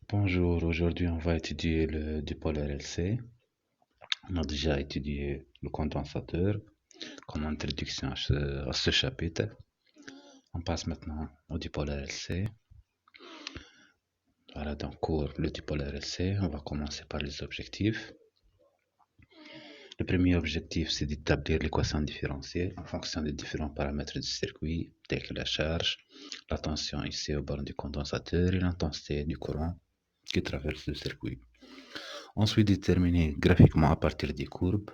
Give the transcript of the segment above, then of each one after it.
Bonjour, aujourd'hui on va étudier le dipôle RLC. On a déjà étudié le condensateur comme introduction à ce chapitre. On passe maintenant au dipôle RLC. Voilà donc cours le dipôle RLC. On va commencer par les objectifs. Le premier objectif c'est d'établir l'équation différentielle en fonction des différents paramètres du circuit tels que la charge, la tension ici aux bornes du condensateur et l'intensité du courant qui traverse le circuit. Ensuite, déterminer graphiquement à partir des courbes,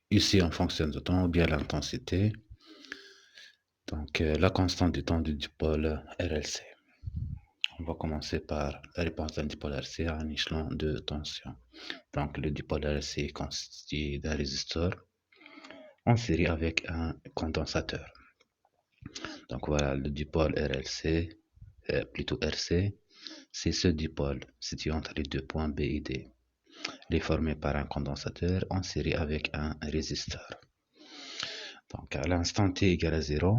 ici en fonction du temps ou bien l'intensité, donc la constante du temps du dipôle RLC. On va commencer par la réponse d'un dipôle RLC à un échelon de tension. Donc le dipôle RLC est constitué d'un résisteur en série avec un condensateur. Donc voilà, le dipôle RLC, plutôt RC, c'est ce dipôle situé entre les deux points B et D. Il est formé par un condensateur en série avec un résisteur. Donc à l'instant t égale à 0,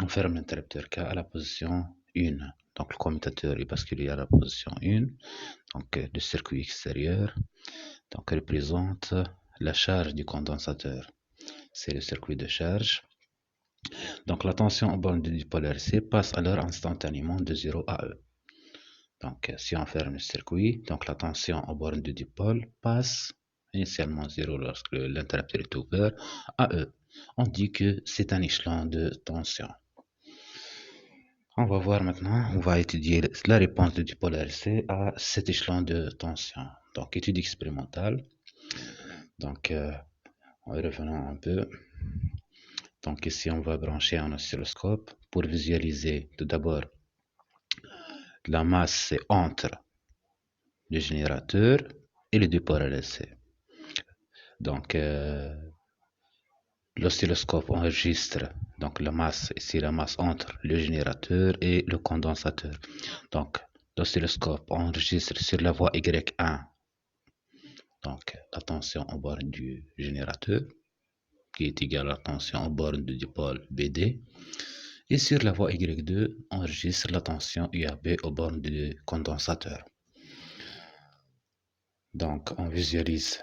on ferme l'interrupteur K à la position 1. Donc le commutateur est basculé à la position 1. Donc le circuit extérieur représente la charge du condensateur. C'est le circuit de charge. Donc la tension aux bornes du dipôle RC passe alors instantanément de 0 à E. Donc si on ferme le circuit, donc la tension aux bornes du dipôle passe initialement 0 lorsque l'interrupteur est ouvert à E. On dit que c'est un échelon de tension. On va voir maintenant, on va étudier la réponse du dipôle RC à cet échelon de tension. Donc étude expérimentale. Donc revenons un peu. Donc ici on va brancher un oscilloscope pour visualiser tout d'abord la masse c'est entre le générateur et le dipôle RC. Donc l'oscilloscope enregistre donc la masse, ici la masse entre le générateur et le condensateur. Donc l'oscilloscope enregistre sur la voie Y1 donc la tension en borne du générateur qui est égale à la tension en borne du dipôle BD. Et sur la voie Y2 enregistre la tension UAB aux bornes du condensateur. Donc on visualise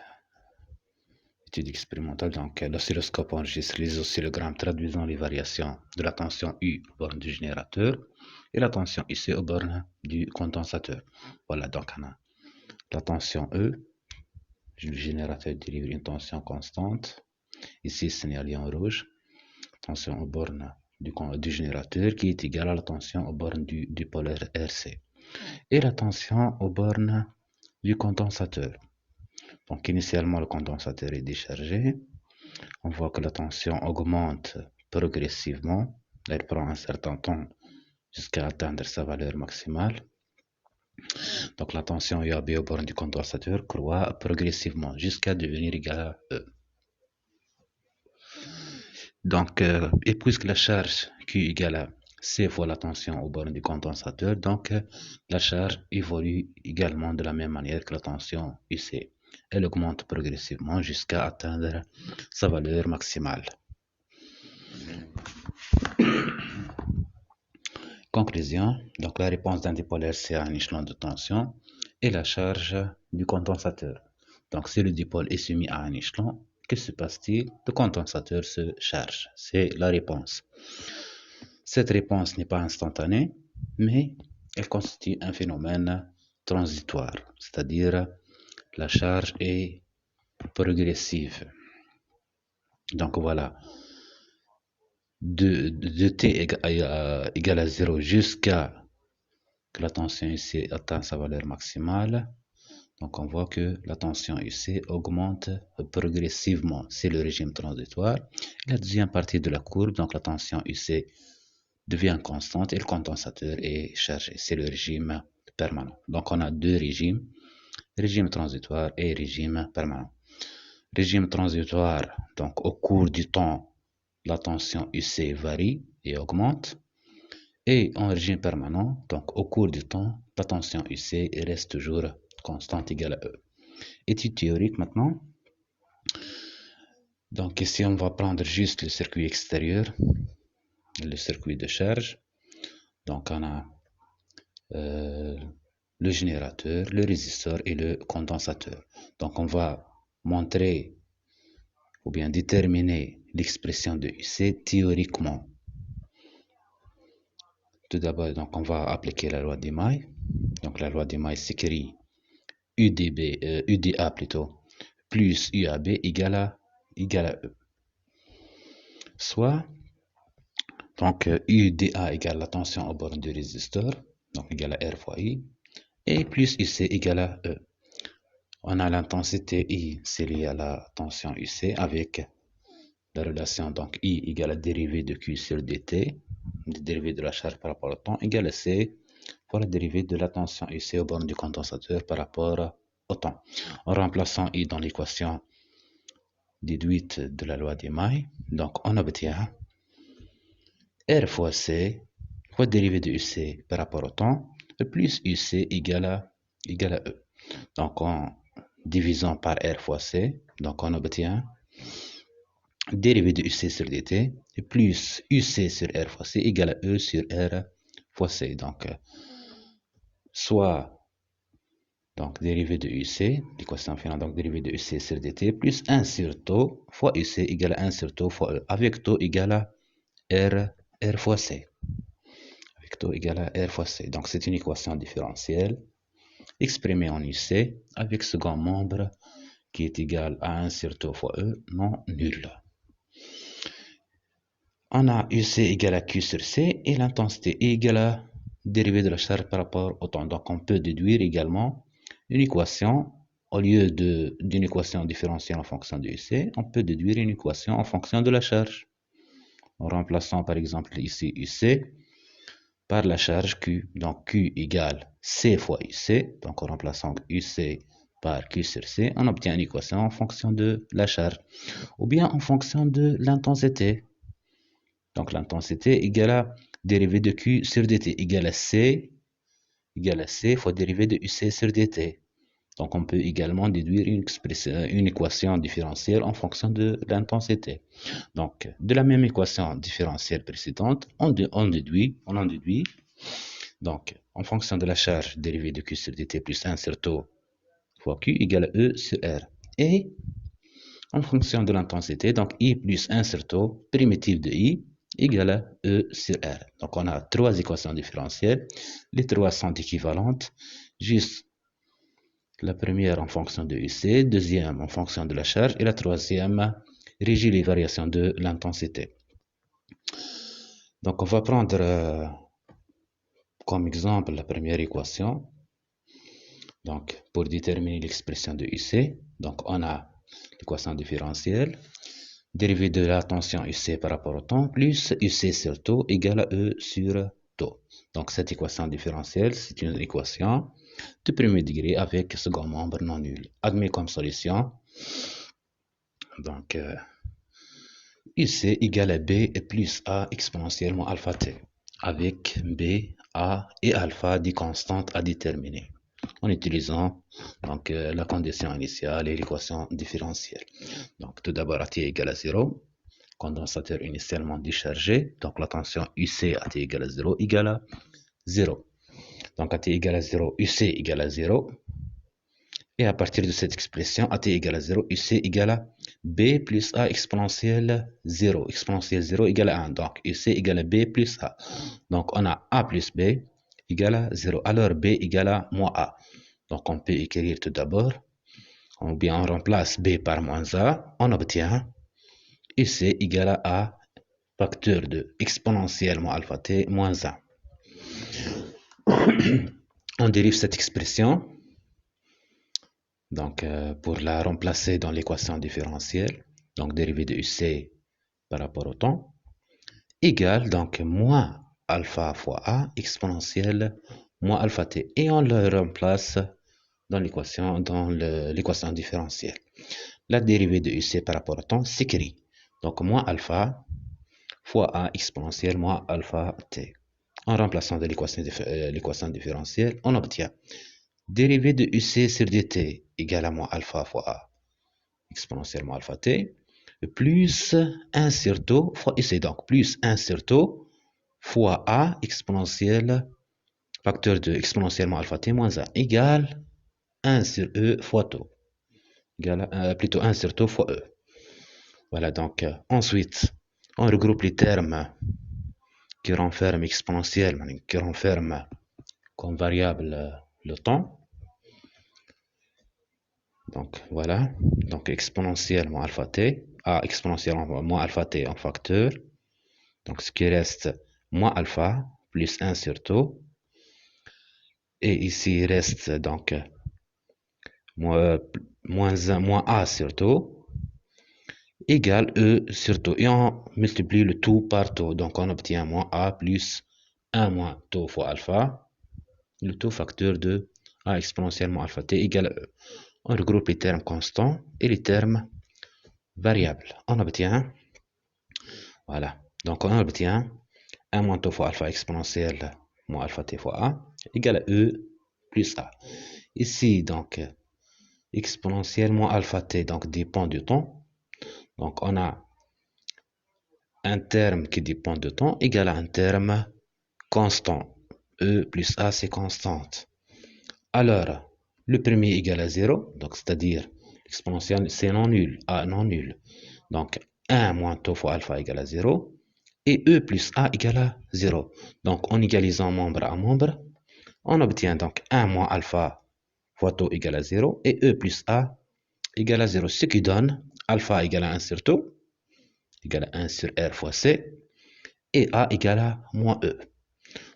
étude expérimentale, donc l'oscilloscope enregistre les oscillogrammes traduisant les variations de la tension U aux bornes du générateur et la tension IC aux bornes du condensateur. Voilà, donc on a la tension E, le générateur délivre une tension constante, ici signalé en rouge, tension aux bornes du générateur qui est égale à la tension aux bornes du dipôle RC et la tension aux bornes du condensateur. Donc initialement le condensateur est déchargé. On voit que la tension augmente progressivement. Elle prend un certain temps jusqu'à atteindre sa valeur maximale. Donc la tension UAB aux bornes du condensateur croît progressivement jusqu'à devenir égale à E. Donc, et puisque la charge Q égale à C fois la tension aux bornes du condensateur, donc la charge évolue également de la même manière que la tension UC. Elle augmente progressivement jusqu'à atteindre sa valeur maximale. Conclusion, donc la réponse d'un dipôle RC à un échelon de tension est la charge du condensateur. Donc si le dipôle est soumis à un échelon, que se passe-t-il? Le condensateur se charge. C'est la réponse. Cette réponse n'est pas instantanée, mais elle constitue un phénomène transitoire, c'est-à-dire la charge est progressive. Donc voilà, de t égale à 0 jusqu'à que la tension ici atteint sa valeur maximale. Donc on voit que la tension ici augmente progressivement. C'est le régime transitoire. La deuxième partie de la courbe, donc la tension ici devient constante et le condensateur est chargé. C'est le régime permanent. Donc on a deux régimes, régime transitoire et régime permanent. Régime transitoire, donc au cours du temps, la tension UC varie et augmente. Et en régime permanent, donc au cours du temps, la tension UC reste toujours constante égale à E. Étude théorique maintenant. Donc ici, on va prendre juste le circuit extérieur, le circuit de charge. Donc on a le générateur, le résisteur et le condensateur. Donc on va montrer ou bien déterminer l'expression de UC théoriquement. Tout d'abord, donc on va appliquer la loi d'Emaille. Donc la loi d'Emaille s'écrit UDA plutôt, plus UAB égale à E. Soit, donc UDA égale la tension aux bornes du résisteur, donc égale à R fois I, et plus UC égale à E. On a l'intensité I, c'est lié à la tension UC avec la relation donc I égale à dérivée de Q sur dt, la dérivée de la charge par rapport au temps, égale à C fois la dérivée de la tension UC aux bornes du condensateur par rapport au temps. En remplaçant I dans l'équation déduite de la loi d'Emaille, donc on obtient R fois C fois dérivée de UC par rapport au temps, plus UC égale à E. Donc en divisant par R fois C, donc on obtient dérivée de UC sur dt plus UC sur R fois C égale à E sur R fois C. Donc soit donc dérivée de UC, l'équation finale, donc dérivée de UC sur dt plus 1 sur tau fois UC égale à 1 sur tau fois E, avec tau égale à R fois C. Avec tau égale à R fois C. Donc c'est une équation différentielle exprimée en UC avec second membre qui est égal à 1 sur tau fois E non nul. On a UC égale à Q sur C et l'intensité est égale à dérivée de la charge par rapport au temps. Donc on peut déduire également une équation, au lieu d'une équation différentielle en fonction de UC, on peut déduire une équation en fonction de la charge. En remplaçant par exemple ici UC par la charge Q. Donc Q égale C fois UC. Donc en remplaçant UC par Q sur C, on obtient une équation en fonction de la charge. Ou bien en fonction de l'intensité. Donc l'intensité égale à dérivée de Q sur dt égale à C fois dérivée de UC sur dt. Donc on peut également déduire une équation différentielle en fonction de l'intensité. Donc de la même équation différentielle précédente, on en déduit donc en fonction de la charge dérivée de Q sur dt plus 1 sur tau fois Q égale à E sur R. Et en fonction de l'intensité, donc I plus 1 sur tau primitive de I égale à E sur R. Donc on a trois équations différentielles. Les trois sont équivalentes. Juste la première en fonction de UC, deuxième en fonction de la charge et la troisième régit les variations de l'intensité. Donc on va prendre comme exemple la première équation. Donc pour déterminer l'expression de UC, donc on a l'équation différentielle, dérivée de la tension UC par rapport au temps, plus UC sur tau égale à E sur tau. Donc cette équation différentielle, c'est une équation de premier degré avec second membre non nul. Admis comme solution, donc UC égale à B et plus A exponentiellement alpha t, avec B, A et alpha des constantes à déterminer, en utilisant donc, la condition initiale et l'équation différentielle. Donc tout d'abord à t égale à 0, condensateur initialement déchargé, donc la tension UC à t égale à 0 égale à 0. Donc à t égale à 0, UC égale à 0. Et à partir de cette expression, AT égale à 0, UC égale à B plus A exponentielle 0. Exponentielle 0 égale à 1. Donc UC égale à B plus A. Donc on a A plus B égale à 0. Alors B égale à moins A. Donc on peut écrire tout d'abord, ou bien on remplace B par moins A. On obtient UC égale à A facteur de exponentiellement alpha t moins 1. On dérive cette expression. Donc, pour la remplacer dans l'équation différentielle, donc dérivée de UC par rapport au temps, égale donc moins alpha fois A exponentielle moins alpha t. Et on le remplace dans l'équation différentielle. La dérivée de UC par rapport au temps s'écrit donc moins alpha fois A exponentielle moins alpha t. En remplaçant de l'équation différentielle, on obtient dérivée de UC sur dt égale à moins alpha fois A exponentiellement alpha t plus 1 sur tau fois UC. Donc plus 1 sur tau fois A exponentielle facteur de exponentiellement alpha t moins 1 égale 1 sur E fois tau. Plutôt 1 sur tau fois E. Voilà, donc ensuite, on regroupe les termes qui renferment exponentielle, qui renferment comme variable le temps. Donc voilà, donc exponentielle moins alpha t, a exponentielle moins alpha t en facteur. Donc ce qui reste moins alpha plus 1 sur tau. Et ici il reste donc moins a sur tau égale E sur tau. Et on multiplie le tout par tau. Donc on obtient moins a plus 1 moins tau fois alpha. Le taux facteur de a exponentiellement alpha t égale E. On regroupe les termes constants et les termes variables. On obtient, voilà, donc on obtient 1 moins tau fois alpha exponentielle moins alpha t fois a égale à E plus a. Ici, donc, exponentielle moins alpha t donc, dépend du temps. Donc, on a un terme qui dépend du temps égal à un terme constant. E plus a, c'est constante. Alors, le premier égal à 0, donc c'est-à-dire l'exponentielle, c'est non nul, a non nul. Donc, 1 moins tau fois alpha égale à 0. Et E plus A égale à 0. Donc, en égalisant membre à membre, on obtient donc 1 moins alpha fois tau égale à 0 et E plus A égale à 0. Ce qui donne alpha égale à 1 sur tau, égale à 1 sur R fois C, et A égale à moins E.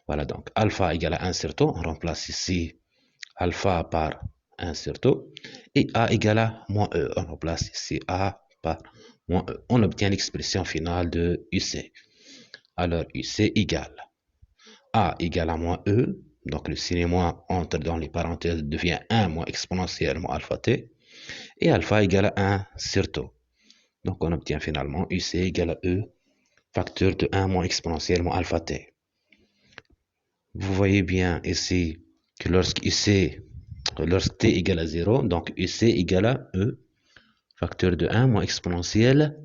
Voilà, donc alpha égale à 1 sur tau, on remplace ici alpha par 1 sur tau, et A égale à moins E, on remplace ici A par moins E. On obtient l'expression finale de UC. Alors UC égale A égale à moins E, donc le signe moins entre dans les parenthèses devient 1 moins exponentielle moins alpha t, et alpha égale à 1 sur tau. Donc on obtient finalement UC égale à E, facteur de 1 moins exponentielle moins alpha t. Vous voyez bien ici que lorsque t égale à 0, donc UC égale à E, facteur de 1 moins exponentielle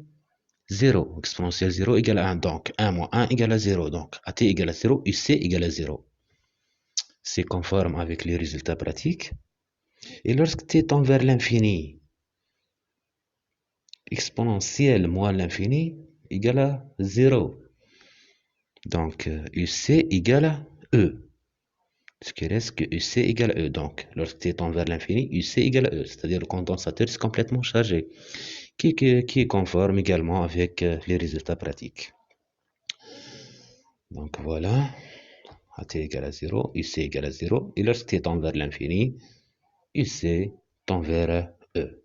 0. Exponentielle 0 égale à 1. Donc 1 moins 1 égale à 0. Donc AT égale à 0, UC égale à 0. C'est conforme avec les résultats pratiques. Et lorsque t tend vers l'infini, exponentielle moins l'infini égale à 0. Donc UC égale à E. Ce qui reste que UC égale à E. Donc lorsque t tend vers l'infini, UC égale à E. C'est-à-dire le condensateur est complètement chargé. Qui est conforme également avec les résultats pratiques. Donc voilà, AT égale à 0, UC égale à 0, et lorsque t tend vers l'infini, UC tend vers E.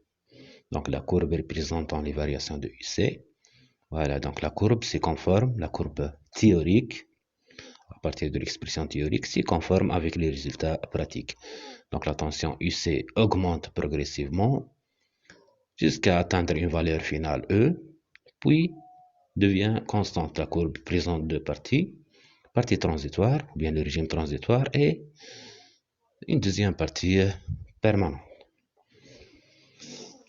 Donc la courbe représentant les variations de UC. Voilà, donc la courbe c'est conforme, la courbe théorique, à partir de l'expression théorique, c'est conforme avec les résultats pratiques. Donc la tension UC augmente progressivement jusqu'à atteindre une valeur finale E, puis devient constante. La courbe présente deux parties, partie transitoire, ou bien le régime transitoire, et une deuxième partie permanente.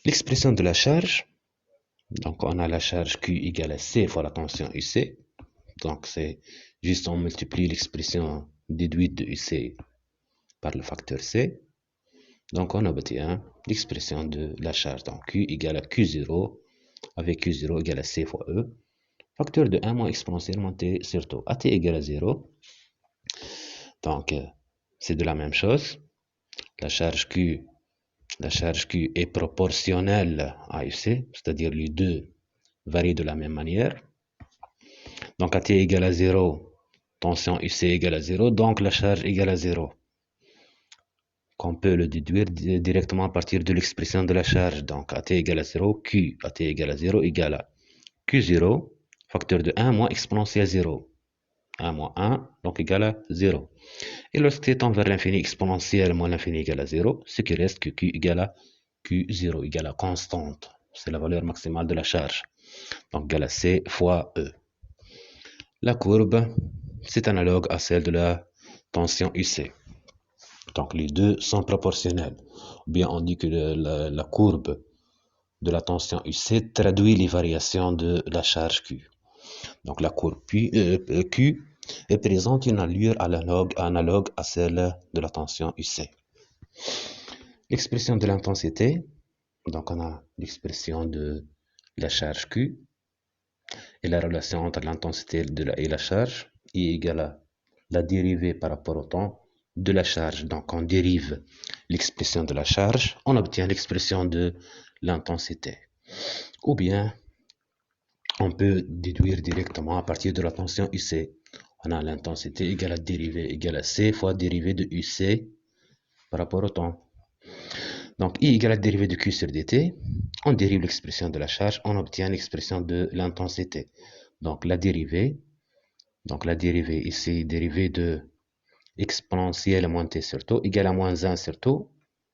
L'expression de la charge, donc on a la charge Q égale à C fois la tension UC, donc c'est juste on multiplie l'expression déduite de UC par le facteur C, donc on obtient l'expression de la charge, donc Q égale à Q0, avec Q0 égale à C fois E, facteur de 1 moins exponentiellement t sur tau. AT égale à 0. Donc, c'est de la même chose. La charge Q est proportionnelle à UC, c'est-à-dire les deux varient de la même manière. Donc, AT égale à 0, tension UC égale à 0, donc la charge égale à 0. Qu'on peut le déduire directement à partir de l'expression de la charge. Donc, AT égale à 0, Q, AT égale à 0 égale à Q0, facteur de 1 moins exponentielle 0. 1 moins 1, donc égal à 0. Et lorsque t tend vers l'infini, exponentielle moins l'infini égale à 0, ce qui reste que Q égale à Q0, égale à constante. C'est la valeur maximale de la charge. Donc égale à C fois E. La courbe, c'est analogue à celle de la tension UC. Donc les deux sont proportionnels. Ou bien on dit que la courbe de la tension UC traduit les variations de la charge Q. Donc la courbe Q et présente une allure analogue à celle de la tension UC. L'expression de l'intensité, donc on a l'expression de la charge Q et la relation entre l'intensité et la charge, I égale à la dérivée par rapport au temps de la charge. Donc on dérive l'expression de la charge, on obtient l'expression de l'intensité. Ou bien on peut déduire directement à partir de la tension UC. On a l'intensité égale à dérivée égale à C fois dérivée de UC par rapport au temps. Donc I égale à dérivée de Q sur dt. On dérive l'expression de la charge, on obtient l'expression de l'intensité. Donc la dérivée ici, dérivée de exponentielle moins t sur tau égale à moins 1 sur tau.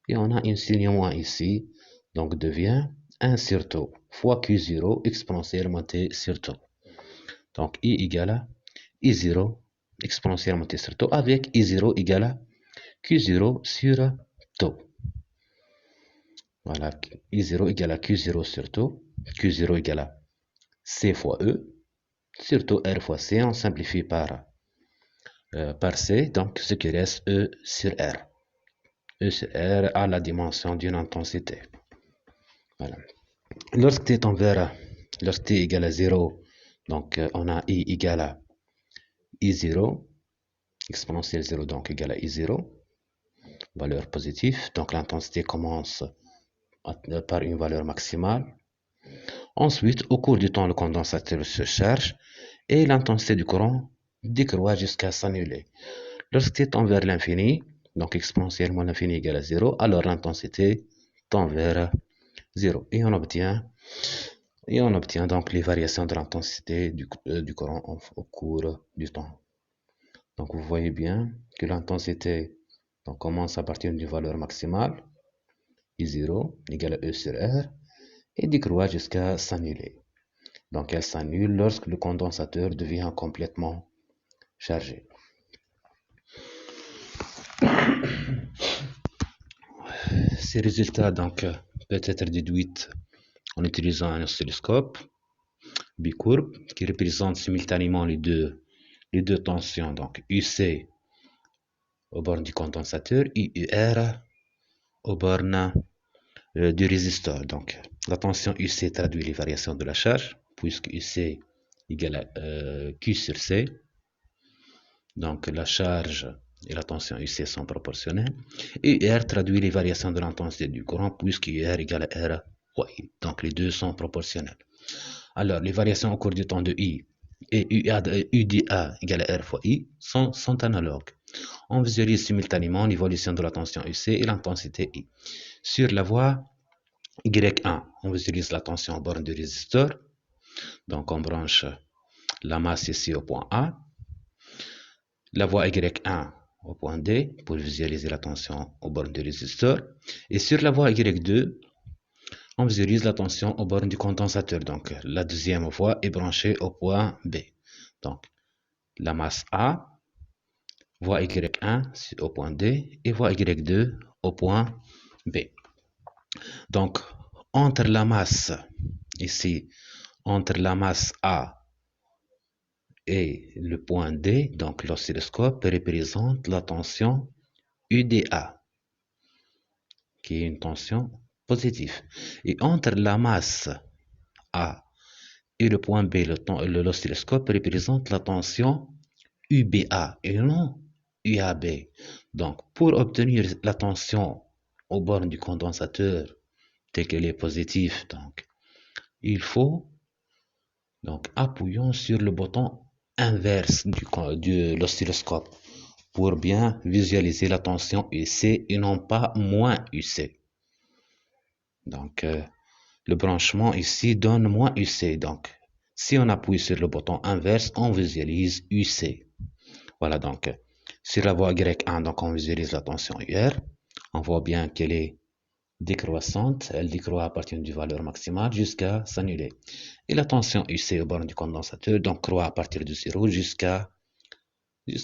Et on a une signe moins ici, donc devient 1 sur tau fois Q0 exponentielle moins t sur tau. Donc I égale à I0 exponentielle moins t sur tau avec I0 égale à Q0 sur tau. Voilà, I0 égale à Q0 sur tau. Q0 égale à C fois E sur tau R fois C. On simplifie par C, donc ce qui reste E sur R. E sur R a la dimension d'une intensité. Voilà. Lorsque t égale à 0, donc on a I égale à I0, exponentielle 0 donc égale à I0, valeur positive. Donc l'intensité commence par une valeur maximale. Ensuite, au cours du temps, le condensateur se charge et l'intensité du courant décroît jusqu'à s'annuler. Lorsque tend vers l'infini, donc exponentiellement l'infini égale à 0, alors l'intensité tend vers 0. Et on obtient donc les variations de l'intensité du courant au cours du temps. Donc vous voyez bien que l'intensité commence à partir d'une valeur maximale, I0 égale à E sur R, et décroît jusqu'à s'annuler. Donc elle s'annule lorsque le condensateur devient complètement chargé. Ces résultats peuvent être déduits en utilisant un oscilloscope bicourbe qui représente simultanément les deux tensions, donc UC aux bornes du condensateur et UR aux bornes du résisteur. Donc la tension UC traduit les variations de la charge, puisque UC égale à Q sur C. Donc la charge et la tension UC sont proportionnelles. Et UR traduit les variations de l'intensité du courant, puisque UR égale à R fois I. Donc les deux sont proportionnels. Alors les variations au cours du temps de I et UdA égale à R fois I sont analogues. On visualise simultanément l'évolution de la tension UC et l'intensité I. Sur la voie Y1, on visualise la tension aux bornes du résisteur. Donc on branche la masse ici au point A. La voie Y1 au point D pour visualiser la tension aux bornes du résisteur. Et sur la voie Y2, on visualise la tension aux bornes du condensateur. Donc la deuxième voie est branchée au point B. Donc la masse A, voie Y1 au point D et voie Y2 au point B. Donc entre la masse ici, entre la masse A et le point D, donc l'oscilloscope représente la tension UdA, qui est une tension positive. Et entre la masse A et le point B, l'oscilloscope représente la tension UbA et non UAB. Donc pour obtenir la tension aux bornes du condensateur telle qu'elle est positive, donc il faut appuyons sur le bouton inverse de l'oscilloscope pour bien visualiser la tension UC et non pas moins UC. Donc le branchement ici donne moins UC. Donc si on appuie sur le bouton inverse, on visualise UC. Voilà, donc sur la voie Y1, donc on visualise la tension UR. On voit bien qu'elle est décroissante, elle décroît à partir d'une valeur maximale jusqu'à s'annuler. Et la tension UC aux bornes du condensateur donc croît à partir de 0 jusqu'à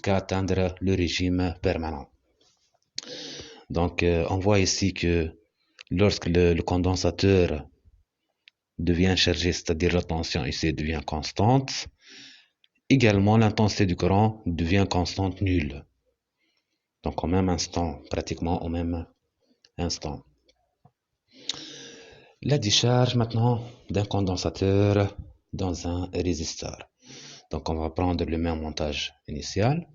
atteindre le régime permanent. Donc on voit ici que lorsque le condensateur devient chargé, c'est-à-dire la tension UC devient constante, Également, l'intensité du courant devient constante nulle. Donc, au même instant, pratiquement au même instant. La décharge maintenant d'un condensateur dans un résisteur. Donc, on va prendre le même montage initial,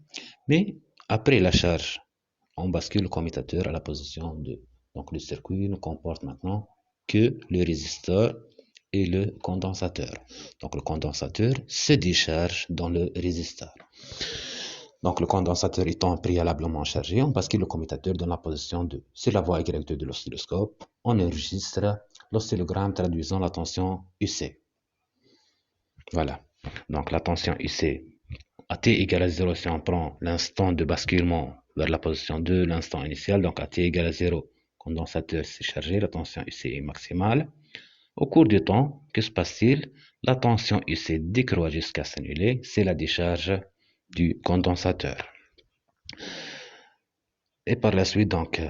mais après la charge, on bascule le commutateur à la position 2. Donc, le circuit ne comporte maintenant que le résisteur et le condensateur. Donc, le condensateur se décharge dans le résisteur. Donc, le condensateur étant préalablement chargé, on bascule le commutateur dans la position 2. C'est la voie Y2 de l'oscilloscope. On enregistre l'oscillogramme traduisant la tension UC. Voilà. Donc, la tension UC à t égale à 0 si on prend l'instant de basculement vers la position 2, l'instant initial. Donc, à t égale à 0, condensateur s'est chargé, la tension UC est maximale. Au cours du temps, que se passe-t-il? La tension UC décroît jusqu'à s'annuler. C'est la décharge du condensateur. Et par la suite, donc,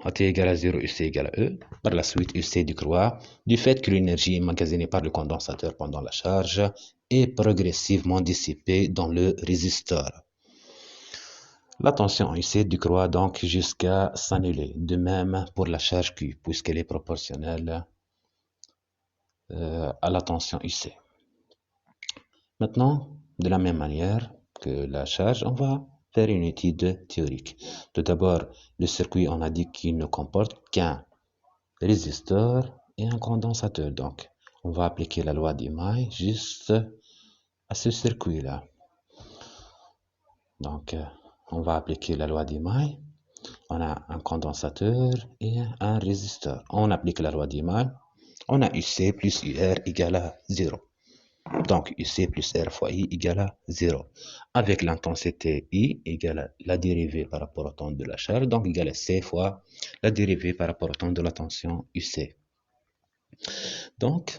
AT égale à 0, UC égale à E. Par la suite, UC décroît du fait que l'énergie emmagasinée par le condensateur pendant la charge est progressivement dissipée dans le résisteur. La tension UC décroît donc jusqu'à s'annuler. De même pour la charge Q, puisqu'elle est proportionnelle à la tension UC. Maintenant, de la même manière que la charge, on va faire une étude théorique. Tout d'abord, le circuit, on a dit qu'il ne comporte qu'un résisteur et un condensateur. Donc, on va appliquer la loi d'Emaille juste à ce circuit-là. Donc, on va appliquer la loi d'Emaille. On a un condensateur et un résisteur. On applique la loi d'Emaille. On a UC plus UR égale à 0. Donc, UC plus R fois I égale à 0. Avec l'intensité I égale à la dérivée par rapport au temps de la charge, donc égale à C fois la dérivée par rapport au temps de la tension UC. Donc,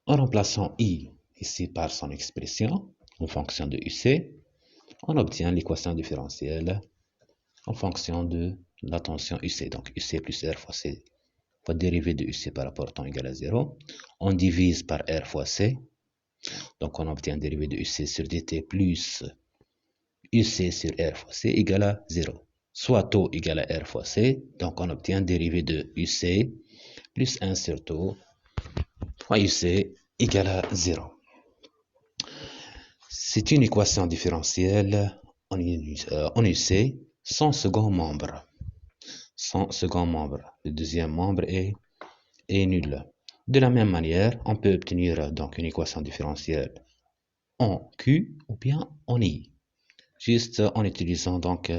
en remplaçant I ici par son expression en fonction de UC, on obtient l'équation différentielle en fonction de la tension UC. Donc, UC plus R fois C fois dérivée de UC par rapport au temps égale à 0. On divise par R fois C. Donc, on obtient dérivée de UC sur dt plus UC sur R fois C égale à 0. Soit taux égale à R fois C. Donc, on obtient dérivée de UC plus 1 sur taux fois UC égale à 0. C'est une équation différentielle en UC sans second membre. Sans second membre. Le deuxième membre est nul. De la même manière, on peut obtenir donc une équation différentielle en Q ou bien en I. Juste en utilisant donc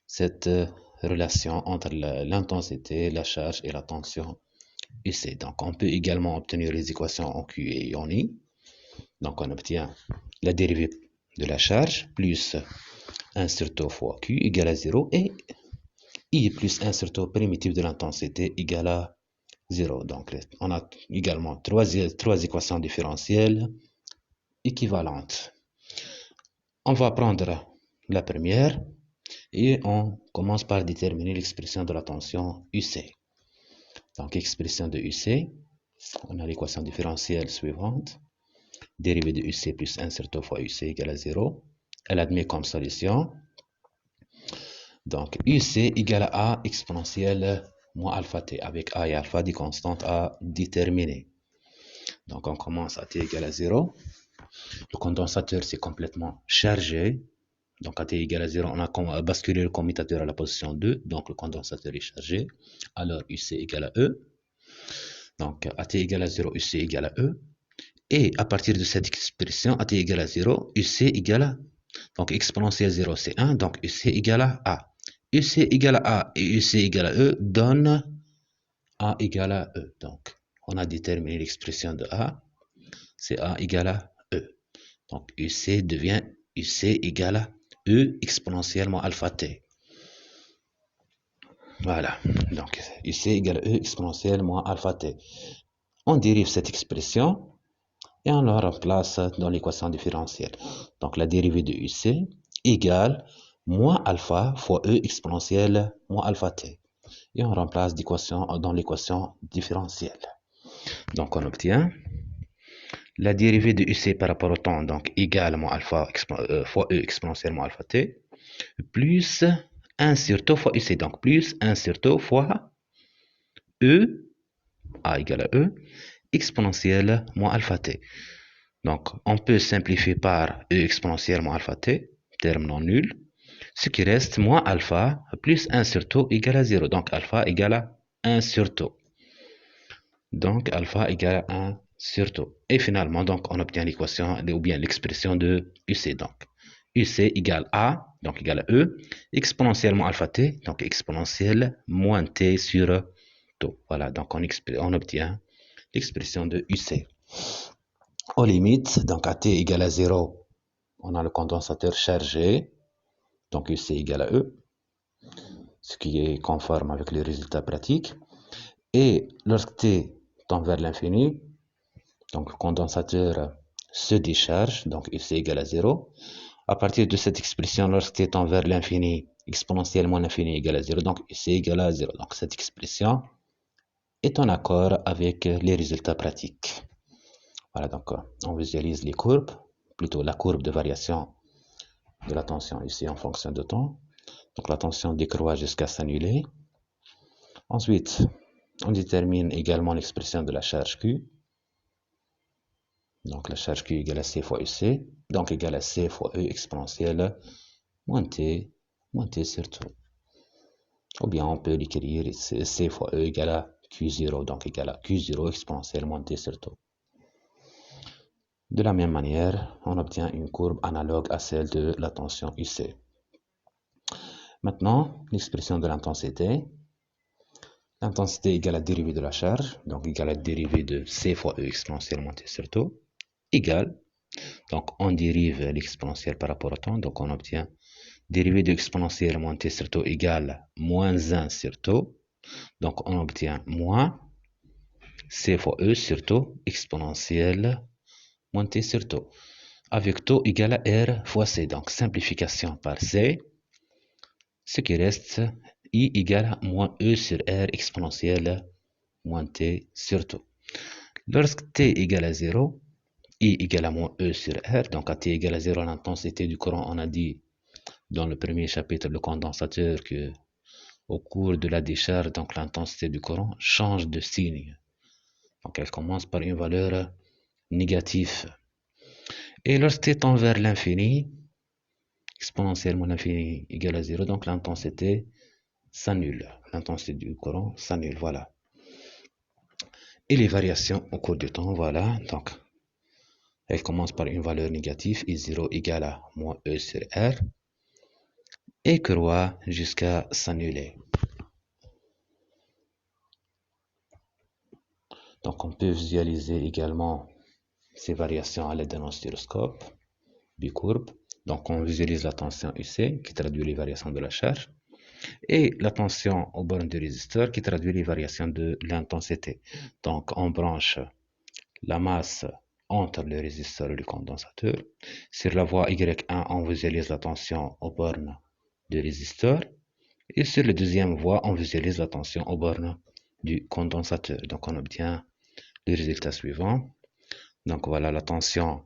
cette relation entre l'intensité, la charge et la tension UC. Donc on peut également obtenir les équations en Q et en I. Donc on obtient la dérivée de la charge plus 1 sur taux fois Q égale à 0 et I plus 1 sur taux primitif de l'intensité égale à 0. Donc on a également trois équations différentielles équivalentes. On va prendre la première et on commence par déterminer l'expression de la tension UC. Donc, expression de UC, on a l'équation différentielle suivante. Dérivée de UC plus 1 sur taux fois UC égale à 0. Elle admet comme solution. Donc, UC égale à A exponentielle moins alpha t, avec A et alpha des constantes à déterminer. Donc, on commence à t égale à 0. Le condensateur s'est complètement chargé. Donc, à t égale à 0, on a basculé le commutateur à la position 2. Donc, le condensateur est chargé. Alors, UC égale à E. Donc, à t égale à 0, UC égale à E. Et à partir de cette expression, à t égale à 0, UC égale à... Donc, exponentielle 0, c'est 1. Donc, UC égale à A. UC égale à A et UC égale à E donne A égale à E. Donc, on a déterminé l'expression de A. C'est A égale à E. Donc, UC devient UC égale à E exponentiellement alpha t. Voilà. Donc, UC égale à E exponentiellement alpha t. On dérive cette expression et on la remplace dans l'équation différentielle. Donc, la dérivée de UC égale moins alpha fois E exponentielle moins alpha t. Et on remplace dans l'équation différentielle. Donc, on obtient la dérivée de UC par rapport au temps, donc égale moins alpha fois E exponentiellement alpha t, plus 1 sur tau fois UC, donc plus 1 sur tau fois E, A égale à E, exponentielle moins alpha t. Donc, on peut simplifier par E exponentielle moins alpha t, terme non nul, ce qui reste moins alpha plus 1 sur tau égale à 0. Donc, alpha égale à 1 sur tau. Donc, alpha égale à 1 sur tau. Et finalement, donc, on obtient l'équation, ou bien l'expression de UC. Donc, UC égale A, donc égale à E, exponentiellement alpha t, donc exponentielle moins t sur tau. Voilà, donc on obtient l'expression de UC. Aux limites, donc à t égale à 0, on a le condensateur chargé, donc UC égale à E, ce qui est conforme avec les résultats pratiques. Et lorsque t tend vers l'infini, donc le condensateur se décharge, donc UC égale à 0. À partir de cette expression, lorsque t tend vers l'infini, exponentiellement l'infini égale à 0, donc UC égale à 0. Donc cette expression est en accord avec les résultats pratiques. Voilà, donc on visualise les courbes, plutôt la courbe de variation de la tension ici en fonction de temps. Donc la tension décroît jusqu'à s'annuler. Ensuite, on détermine également l'expression de la charge Q. Donc la charge Q égale à C fois UC, donc égale à C fois E exponentielle moins T sur tau. Ou bien on peut l'écrire C fois E égale à Q0, donc égale à Q0 exponentielle moins T sur tau. De la même manière, on obtient une courbe analogue à celle de la tension UC. Maintenant, l'expression de l'intensité. L'intensité égale à la dérivée de la charge, donc égale à la dérivée de C fois E exponentielle moins T sur tau, égale, donc on dérive l'exponentielle par rapport au temps, donc on obtient dérivée de exponentielle moins T sur tau égale moins 1 sur tau, donc on obtient moins C fois E sur tau exponentielle moins T sur tau, avec tau égale à R fois C, donc simplification par C, ce qui reste I égale à moins E sur R exponentielle moins T sur tau. Lorsque T égale à 0, I égale à moins E sur R, donc à T égale à 0, l'intensité du courant, on a dit dans le premier chapitre, le condensateur, que au cours de la décharge, donc l'intensité du courant change de signe. Donc elle commence par une valeur négative. Et lorsque T tend vers l'infini, exponentiellement l'infini égale à 0, donc l'intensité s'annule. L'intensité du courant s'annule, voilà. Et les variations au cours du temps, voilà. Donc, elle commence par une valeur négative, I0 égale à moins E sur R, et croît jusqu'à s'annuler. Donc, on peut visualiser également ces variations à l'aide d'un oscilloscope bicourbe. Donc, on visualise la tension UC qui traduit les variations de la charge, et la tension aux bornes du résisteur qui traduit les variations de l'intensité. Donc, on branche la masse entre le résisteur et le condensateur. Sur la voie Y1, on visualise la tension aux bornes du résisteur. Et sur la deuxième voie, on visualise la tension aux bornes du condensateur. Donc, on obtient le résultat suivant. Donc, voilà la tension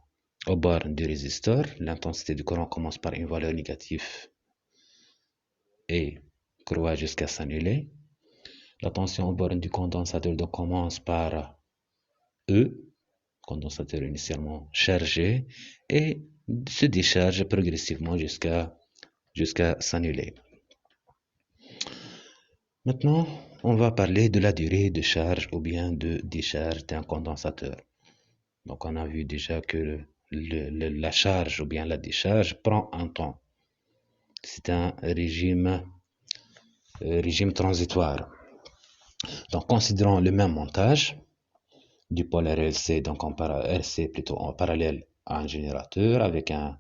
aux bornes du résisteur. L'intensité du courant commence par une valeur négative et croît jusqu'à s'annuler. La tension aux bornes du condensateur donc, commence par E, condensateur initialement chargé, et se décharge progressivement jusqu'à s'annuler. Maintenant, on va parler de la durée de charge ou bien de décharge d'un condensateur. Donc, on a vu déjà que la charge ou bien la décharge prend un temps. C'est un régime transitoire. Donc, considérons le même montage du pôle RLC, donc RC plutôt en parallèle à un générateur avec un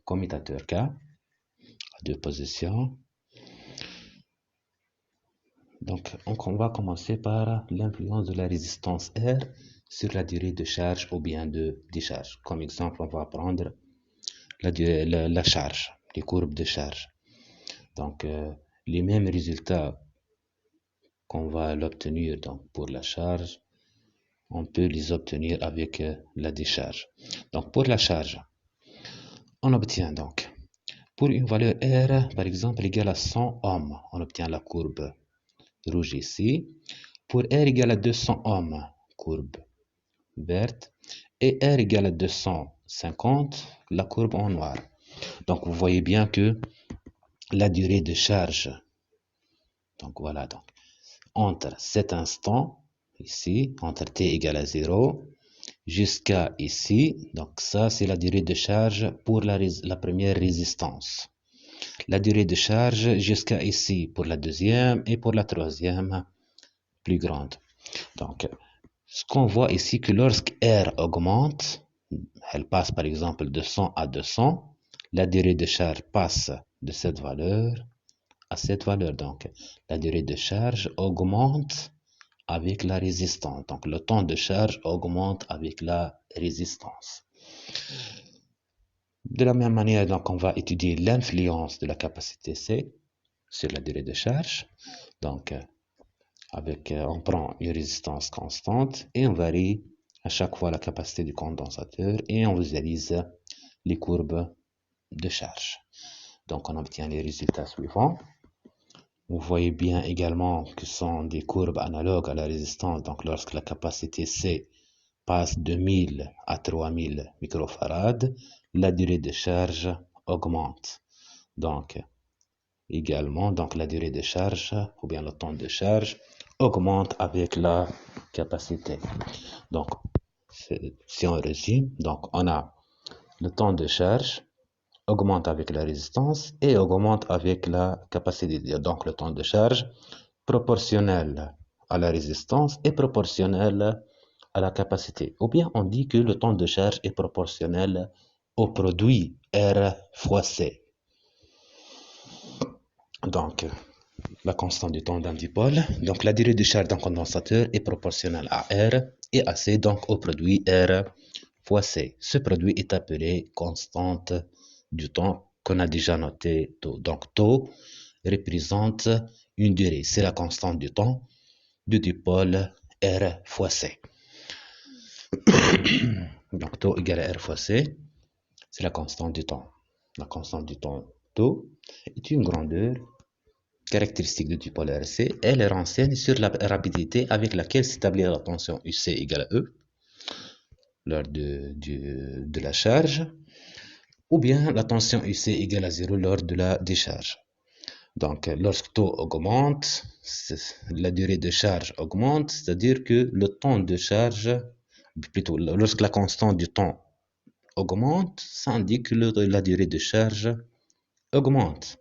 commutateur K à deux positions. Donc, on va commencer par l'influence de la résistance R sur la durée de charge ou bien de décharge. Comme exemple, on va prendre la charge, les courbes de charge. Donc, les mêmes résultats qu'on va l'obtenir donc pour la charge on peut les obtenir avec la décharge. Donc, pour la charge, on obtient donc, pour une valeur R, par exemple, égale à 100 ohms, on obtient la courbe rouge ici. Pour R égale à 200 ohms, courbe verte. Et R égale à 250, la courbe en noir. Donc, vous voyez bien que la durée de charge, donc voilà, donc, entre cet instant, ici, entre t égale à 0, jusqu'à ici, donc ça c'est la durée de charge pour la première résistance. La durée de charge jusqu'à ici pour la deuxième et pour la troisième plus grande. Donc, ce qu'on voit ici que lorsque R augmente, elle passe par exemple de 100 à 200, la durée de charge passe de cette valeur à cette valeur. Donc, la durée de charge augmente avec la résistance. Donc, le temps de charge augmente avec la résistance. De la même manière, donc, on va étudier l'influence de la capacité C sur la durée de charge. Donc, on prend une résistance constante et on varie à chaque fois la capacité du condensateur et on visualise les courbes de charge. Donc, on obtient les résultats suivants. Vous voyez bien également que ce sont des courbes analogues à la résistance. Donc, lorsque la capacité C passe de 1000 à 3000 microfarad, la durée de charge augmente. Donc, également, donc la durée de charge ou bien le temps de charge augmente avec la capacité. Donc, si on résume, donc on a le temps de charge augmente avec la résistance et augmente avec la capacité. Donc, le temps de charge proportionnel à la résistance est proportionnel à la capacité. Ou bien on dit que le temps de charge est proportionnel au produit R fois C. Donc, la constante du temps d'un dipôle. Donc, la durée de charge d'un condensateur est proportionnelle à R et à C, donc au produit R fois C. Ce produit est appelé constante du temps qu'on a déjà noté tôt. Donc, taux représente une durée. C'est la constante du temps du dipôle R fois C. Donc, taux égale à R fois C, c'est la constante du temps. La constante du temps taux est une grandeur caractéristique du dipôle RC. Elle est renseigne sur la rapidité avec laquelle s'établit la tension UC égale à E lors de la charge, ou bien la tension UC égale à 0 lors de la décharge. Donc, lorsque taux augmente, la durée de charge augmente, c'est-à-dire que le temps de charge, plutôt lorsque la constante du temps augmente, ça indique que la durée de charge augmente.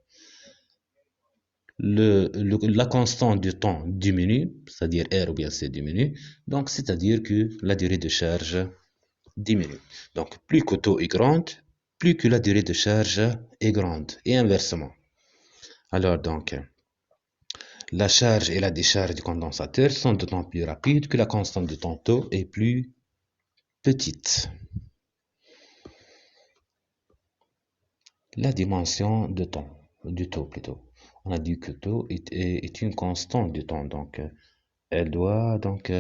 La constante du temps diminue, c'est-à-dire R ou bien C diminue, donc c'est-à-dire que la durée de charge diminue. Donc, plus que taux est grande, plus que la durée de charge est grande, et inversement. Alors donc, la charge et la décharge du condensateur sont d'autant plus rapides que la constante du temps taux est plus petite. La dimension de temps, du taux plutôt. On a dit que taux est une constante du temps, donc elle doit donc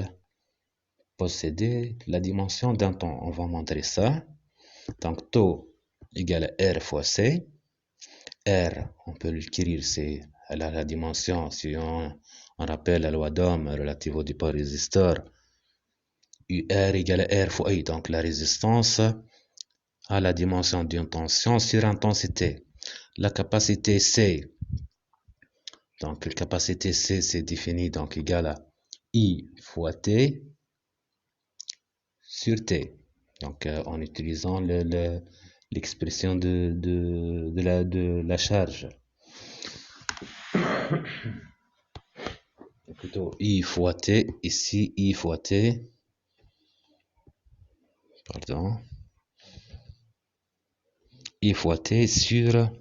posséder la dimension d'un temps. On va montrer ça. Donc taux égale à R fois C. R, on peut l'écrire, c'est la dimension, si on rappelle la loi d'Ohm relative au dipôle résisteur. UR égale à R fois I, donc la résistance à la dimension d'une tension sur intensité. La capacité C, donc la capacité C c'est défini donc égale à I fois T sur T. Donc en utilisant l'expression de la charge. Plutôt I fois T, ici I fois T, pardon, I fois T sur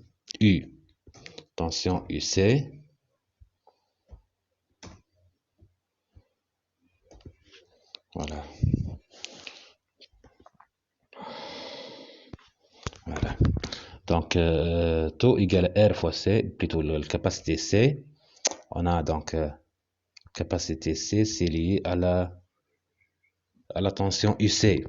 U. Tension UC. Voilà. Voilà. Donc, taux égale R fois C, plutôt la capacité C. On a donc capacité C, c'est lié à la à la tension UC.